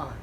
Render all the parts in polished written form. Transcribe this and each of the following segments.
8।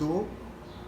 2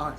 8,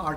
8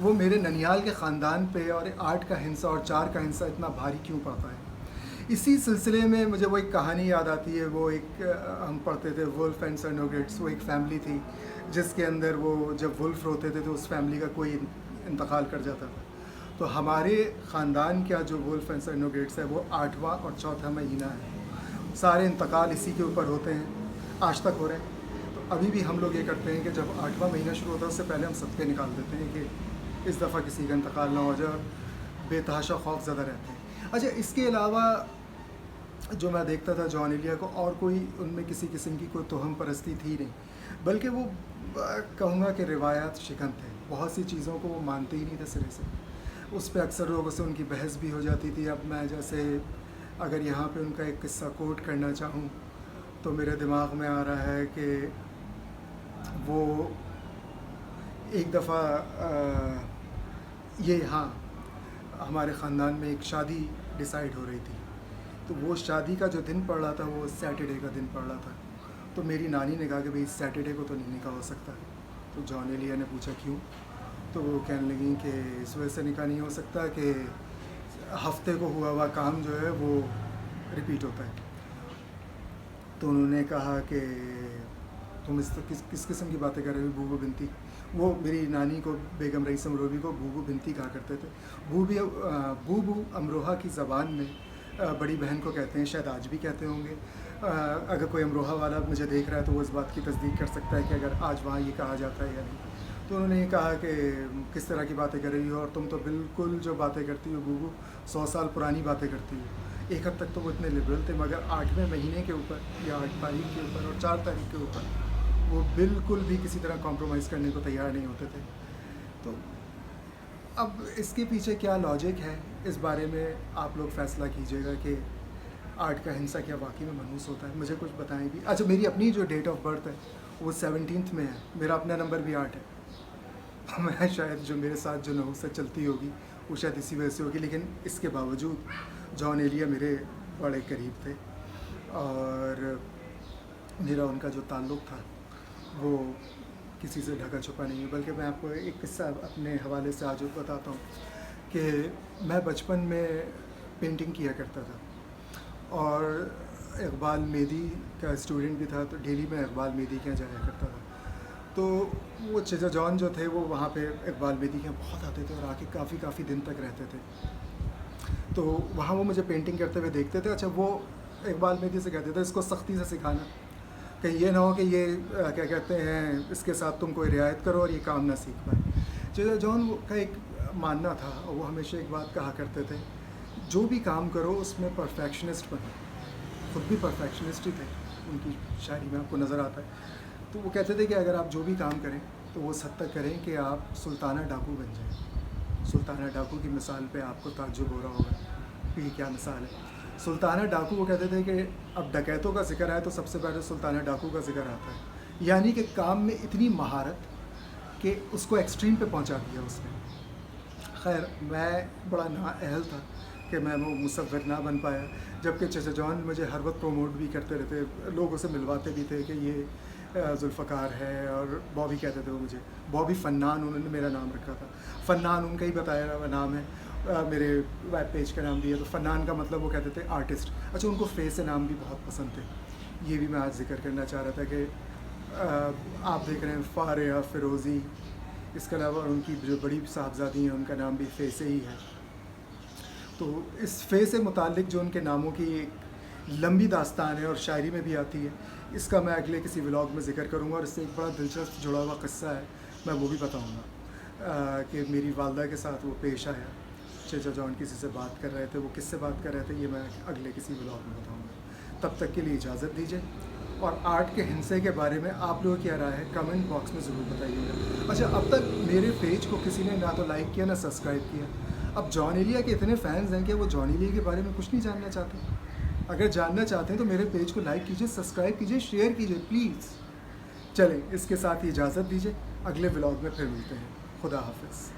وہ میرے ننیال کے خاندان پہ اور 8 کا ہندسہ اور 4 کا ہندسہ اتنا بھاری کیوں پڑتا ہے. اسی سلسلے میں مجھے وہ ایک کہانی یاد آتی ہے. وہ ایک ہم پڑھتے تھے وولف اینڈ سرنوگیٹس. وہ ایک فیملی تھی جس کے اندر وہ جب ولف روتے تھے تو اس فیملی کا کوئی انتقال کر جاتا تھا. تو ہمارے خاندان کا جو وولف اینڈ سرنوگیٹس ہے وہ 8واں اور 4تھا مہینہ ہے. سارے انتقال اسی کے اوپر ہوتے ہیں, آج تک ہو رہے ہیں. تو ابھی بھی ہم لوگ یہ کرتے ہیں کہ جب 8واں مہینہ شروع ہوتا ہے اس سے پہلے ہم صدقے نکال دیتے ہیں کہ اس دفعہ کسی کا انتقال نہ ہو جائے, اور بے تحاشا خوف زدہ رہتے ہیں. اچھا, اس کے علاوہ جو میں دیکھتا تھا جان ایلیا کو, اور کوئی ان میں کسی قسم کی کوئی توہم پرستی تھی نہیں, بلکہ وہ کہوں گا کہ روایات شکن تھے. بہت سی چیزوں کو وہ مانتے ہی نہیں تھے سرے سے. اس پہ اکثر لوگوں سے ان کی بحث بھی ہو جاتی تھی. اب میں جیسے اگر یہاں پہ ان کا ایک قصہ کوٹ کرنا چاہوں تو میرے دماغ میں آ رہا ہے کہ وہ ایک دفعہ ہمارے خاندان میں ایک شادی ڈیسائیڈ ہو رہی تھی. تو وہ شادی کا جو دن پڑ رہا تھا وہ سیٹرڈے کا دن پڑ رہا تھا. تو میری نانی نے کہا کہ بھئی سیٹرڈے کو تو نہیں نکاح ہو سکتا. تو جان ایلیا نے پوچھا کیوں؟ تو وہ کہنے لگیں کہ اس وجہ سے نکاح نہیں ہو سکتا کہ ہفتے کو ہوا ہوا کام جو ہے وہ ریپیٹ ہوتا ہے. تو انہوں نے کہا کہ تم کس قسم کی باتیں کر رہے ہو بوبو بنتی. وہ میری نانی کو, بیگم رئیس امروہی کو بوبو بنتی کہا کرتے تھے. بوبو امروہہ کی زبان میں بڑی بہن کو کہتے ہیں, شاید آج بھی کہتے ہوں گے. اگر کوئی امروہہ والا مجھے دیکھ رہا ہے تو وہ اس بات کی تصدیق کر سکتا ہے کہ اگر آج وہاں یہ کہا جاتا ہے یا نہیں. تو انہوں نے یہ کہا کہ کس طرح کی باتیں کر رہی ہو, اور تم تو بالکل جو باتیں کرتی ہو بوبو 100 سال پرانی باتیں کرتی ہو. ایک حد تک تو وہ اتنے لبرل تھے, مگر 8ویں مہینے کے اوپر یا 8 تاریخ کے اوپر اور 4 تاریخ کے اوپر وہ بالکل بھی کسی طرح کمپرومائز کرنے کو تیار نہیں ہوتے تھے. تو اب اس کے پیچھے کیا لاجک ہے اس بارے میں آپ لوگ فیصلہ کیجیے گا کہ 8 کا ہندسہ کیا واقعی میں منحوس ہوتا ہے. مجھے کچھ بتائیں بھی. اچھا, میری اپنی جو ڈیٹ آف برتھ ہے وہ 17 میں ہے. میرا اپنا نمبر بھی 8 ہے. میں شاید جو میرے ساتھ جو نحوست چلتی ہوگی وہ شاید اسی وجہ سے ہوگی, لیکن اس کے باوجود جان ایلیا میرے بڑے قریب تھے اور میرا ان کا جو تعلق تھا وہ کسی سے ڈھکا چھپا نہیں ہے. بلکہ میں آپ کو ایک قصہ اپنے حوالے سے آج بتاتا ہوں کہ میں بچپن میں پینٹنگ کیا کرتا تھا اور اقبال میدی کا اسٹوڈنٹ بھی تھا. تو ڈیلی میں اقبال میدی کے یہاں جایا کرتا تھا. تو وہ چچا جان جو تھے وہ وہاں پہ اقبال میدی کے یہاں بہت آتے تھے اور آ کے کافی دن تک رہتے تھے. تو وہاں وہ مجھے پینٹنگ کرتے ہوئے دیکھتے تھے. اچھا, وہ اقبال میدی سے کہتے تھے اس کو سختی سے سکھانا, کہیں یہ نہ ہو کہ یہ کیا کہتے ہیں اس کے ساتھ تم کوئی رعایت کرو اور یہ کام نہ سیکھ پائے. چچا جان کا ایک ماننا تھا اور وہ ہمیشہ ایک بات کہا کرتے تھے, جو بھی کام کرو اس میں پرفیکشنسٹ بنو. خود بھی پرفیکشنسٹ ہی تھے, ان کی شاعری میں آپ کو نظر آتا ہے. تو وہ کہتے تھے کہ اگر آپ جو بھی کام کریں تو وہ اس حد تک کریں کہ آپ سلطانہ ڈاکو بن جائیں. سلطانہ ڈاکو کی مثال پہ آپ کو تعجب ہو رہا ہوگا کہ یہ کیا مثال ہے. سلطانہ ڈاکو وہ کہتے تھے کہ اب ڈکیتوں کا ذکر آئے تو سب سے پہلے سلطانہ ڈاکو کا ذکر آتا ہے. یعنی کہ کام میں اتنی مہارت کہ اس کو ایکسٹریم پہ پہنچا دیا اس نے. خیر, میں بڑا نااہل تھا کہ میں وہ مصور نہ بن پایا, جبکہ چچا جان مجھے ہر وقت پروموٹ بھی کرتے رہتے, لوگوں سے ملواتے بھی تھے کہ یہ ذوالفقار ہے, اور بابی کہتے تھے وہ مجھے. بابی فنان انہوں نے میرا نام رکھا تھا. فنان ان کا ہی بتایا ہوا نام ہے, میرے ویب پیج کا نام بھی ہے. تو فنان کا مطلب وہ کہتے تھے آرٹسٹ. اچھا, ان کو فیس نام بھی بہت پسند تھے. یہ بھی میں آج ذکر کرنا چاہ رہا تھا کہ آپ دیکھ رہے ہیں فاریا, فیروزی, اس کے علاوہ ان کی جو بڑی صاحبزادی ہیں ان کا نام بھی فے سے ہی ہے. تو اس فے سے متعلق جو ان کے ناموں کی ایک لمبی داستان ہے اور شاعری میں بھی آتی ہے, اس کا میں اگلے کسی ولاگ میں ذکر کروں گا. اور اس سے ایک بڑا دلچسپ جڑا ہوا قصہ ہے, میں وہ بھی بتاؤں گا کہ میری والدہ کے ساتھ وہ پیش آیا. چچا جان کسی سے بات کر رہے تھے, وہ کس سے بات کر رہے تھے یہ میں اگلے کسی ولاگ میں بتاؤں گا. تب تک کے لیے اجازت دیجیے, اور 8 کے ہندسے کے بارے میں آپ لوگوں کی کیا رائے ہے کمنٹ باکس میں ضرور بتائیے گا. اچھا, اب تک میرے پیج کو کسی نے نہ تو لائک کیا نہ سبسکرائب کیا. اب جان ایلیا کے اتنے فینز ہیں کہ وہ جان ایلیا کے بارے میں کچھ نہیں جاننا چاہتے. اگر جاننا چاہتے ہیں تو میرے پیج کو لائک کیجیے, سبسکرائب کیجیے, شیئر کیجیے پلیز. چلیں, اس کے ساتھ ہی اجازت دیجیے, اگلے ولاگ میں پھر ملتے ہیں. خدا حافظ.